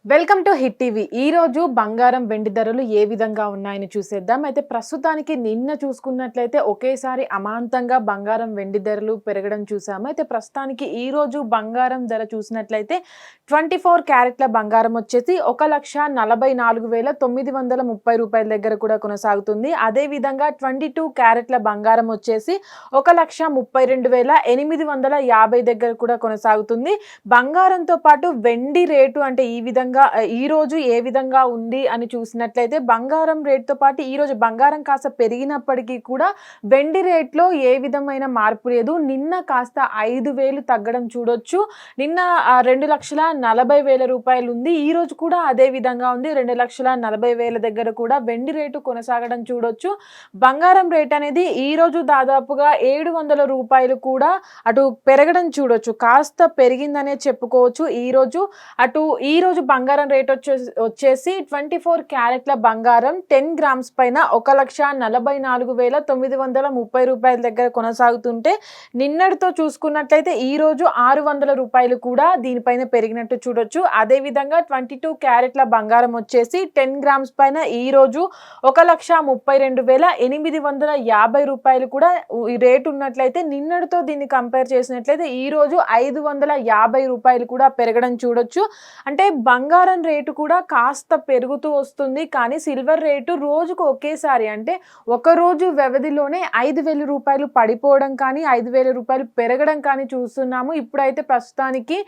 Welcome to hit TV. ఈ రోజు బంగారం వెండి ధరలు ఏ విధంగా ఉన్నాయని చూసేద్దాం. అయితే ప్రస్తుతానికి నిన్న చూసుకున్నట్లయితే ఒకేసారి అమాంతంగా బంగారం వెండి ధరలు పెరగడం చూసాము. అయితే ప్రస్తుతానికి ఈ రోజు బంగారం ధర చూసినట్లయితే 24 క్యారెట్ల బంగారం వచ్చేసి 1,44,930 రూపాయల దగ్గర కూడా కొనసాగుతుంది. అదేవిధంగా 22 క్యారెట్ల బంగారం వచ్చేసి 1,32,850 దగ్గర కూడా కొనసాగుతుంది. బంగారంతో పాటు వెండి రేటు అంటే ఈ రోజు ఏ విధంగా ఉంది అని చూసినట్లయితే బంగారం రేటుతో పాటు ఈ రోజు బంగారం కాస్త పెరిగినప్పటికీ కూడా వెండి రేట్లో ఏ విధమైన మార్పు లేదు. నిన్న కాస్త 5,000 తగ్గడం చూడొచ్చు. నిన్న 2,40,000 రూపాయలు ఉంది. ఈ రోజు కూడా అదే విధంగా ఉంది. 2,40,000 దగ్గర కూడా వెండి రేటు కొనసాగడం చూడొచ్చు. బంగారం రేట్ అనేది ఈ రోజు దాదాపుగా 700 రూపాయలు కూడా అటు పెరగడం చూడొచ్చు. కాస్త పెరిగిందనే చెప్పుకోవచ్చు. ఈ రోజు బంగారం రేట్ వచ్చేసి 24 క్యారెట్ల బంగారం 10 గ్రామ్స్ పైన 1,44,930 రూపాయల దగ్గర కొనసాగుతుంటే నిన్నటితో చూసుకున్నట్లయితే ఈ రోజు 600 రూపాయలు కూడా దీనిపైన పెరిగినట్టు చూడొచ్చు. అదేవిధంగా 22 క్యారెట్ల బంగారం వచ్చేసి 10 గ్రామ్స్ పైన ఈ రోజు 1,32,850 రూపాయలు కూడా ఈ రేటు ఉన్నట్లయితే నిన్నటితో దీన్ని కంపేర్ చేసినట్లయితే ఈ రోజు 550 రూపాయలు కూడా పెరగడం చూడొచ్చు. అంటే బంగారం రేటు కూడా కాస్త పెరుగుతూ వస్తుంది. కానీ సిల్వర్ రేటు రోజుకు ఒకేసారి అంటే ఒక రోజు వ్యవధిలోనే 5,000 రూపాయలు పడిపోవడం కానీ 5,000 రూపాయలు పెరగడం కానీ చూస్తున్నాము. ఇప్పుడైతే ప్రస్తుతానికి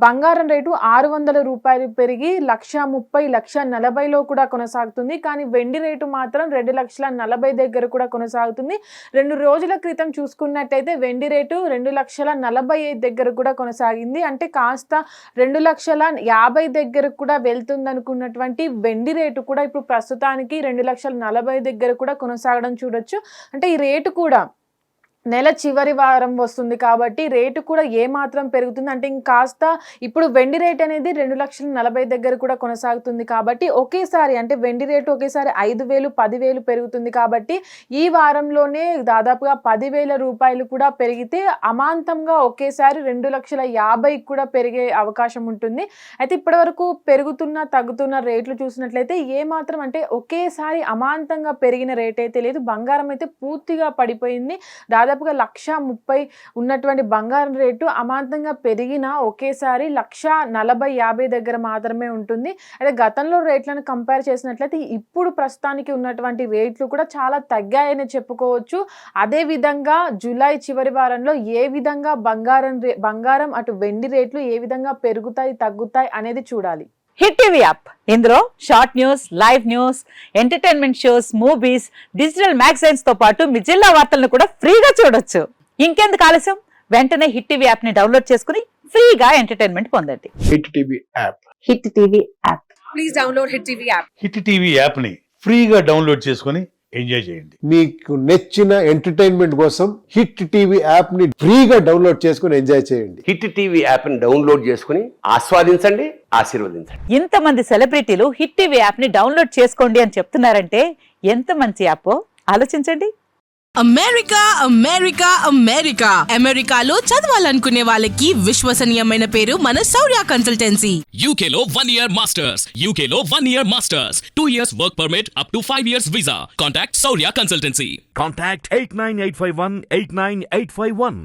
బంగారం రేటు 600 రూపాయలు పెరిగి 1,30,000 1,40,000లో కూడా కొనసాగుతుంది. కానీ వెండి రేటు మాత్రం 2,40,000 దగ్గర కూడా కొనసాగుతుంది. 2 రోజుల క్రితం చూసుకున్నట్టయితే వెండి రేటు 2,45,000 దగ్గర కూడా కొనసాగింది. అంటే కాస్త 2,50,000 దగ్గర కూడా వెళ్తుంది అనుకున్నటువంటి వెండి రేటు కూడా ఇప్పుడు ప్రస్తుతానికి 2,40,000 దగ్గర కూడా కొనసాగడం చూడొచ్చు. అంటే ఈ రేటు కూడా నెల చివరి వారం వస్తుంది కాబట్టి రేటు కూడా ఏ మాత్రం పెరుగుతుంది అంటే ఇంకాస్త ఇప్పుడు వెండి రేట్ అనేది 2,40,000 దగ్గర కూడా కొనసాగుతుంది కాబట్టి ఒకేసారి అంటే వెండి రేటు ఒకేసారి 5,000 10,000 పెరుగుతుంది కాబట్టి ఈ వారంలోనే దాదాపుగా 10,000 రూపాయలు కూడా పెరిగితే అమాంతంగా ఒకేసారి 2,50,000 కూడా పెరిగే అవకాశం ఉంటుంది. అయితే ఇప్పటివరకు పెరుగుతున్న తగ్గుతున్న రేట్లు చూసినట్లయితే ఏ మాత్రం అంటే ఒకేసారి అమాంతంగా పెరిగిన రేట్ అయితే లేదు. బంగారం అయితే పూర్తిగా పడిపోయింది. దాదాపుగా 1,30,000 ఉన్నటువంటి బంగారం రేటు అమాంతంగా పెరిగినా ఒకేసారి 1,40,000 దగ్గర మాత్రమే ఉంటుంది. అయితే గతంలో రేట్లను కంపేర్ చేసినట్లయితే ఇప్పుడు ప్రస్తుతానికి ఉన్నటువంటి రేట్లు కూడా చాలా తగ్గాయని చెప్పుకోవచ్చు. అదేవిధంగా జూలై చివరి వారంలో ఏ విధంగా బంగారం అటు వెండి రేట్లు ఏ విధంగా పెరుగుతాయి తగ్గుతాయి అనేది చూడాలి. హిట్ టీవీ యాప్ ఇందులో short news, live news, entertainment shows, movies, digital magazines తో పాటు మీ జిల్లా వార్తలను కూడా ఫ్రీగా చూడొచ్చు. ఇంకెందుకు ఆలస్యం, వెంటనే హిట్ టీవీ యాప్ ని డౌన్లోడ్ చేసుకుని ఫ్రీగా ఎంటర్టైన్మెంట్ పొందండి. Hit TV app. Hit TV app. Please download hit TV app. Hit TV app ని ఫ్రీగా డౌన్లోడ్ చేసుకుని ఎంజాయ్ చేయండి. మీకు నచ్చిన ఎంటర్టైన్మెంట్ కోసం హిట్ టీవీ యాప్ ని ఫ్రీగా డౌన్లోడ్ చేసుకుని ఎంజాయ్ చేయండి. హిట్ టీవీ యాప్ ని డౌన్లోడ్ చేసుకుని ఆస్వాదించండి, ఆశీర్వదించండి. ఇంతమంది సెలబ్రిటీలు హిట్ టీవీ యాప్ ని డౌన్లోడ్ చేసుకోండి అని చెప్తున్నారంటే ఎంత మంచి యాప్ ఆలోచించండి. అమెరికా అమెరికా అమెరికా అమెరికాలో చదవాలనుకునే వాళ్ళకి విశ్వసనీయమైన పేరు మన శౌర్య కన్సల్టెన్సీ. UK లో 1 year masters. UK లో 1 year masters. 2 years work permit up to 5 years visa. Contact Saurya Consultancy. Contact 89851 89851.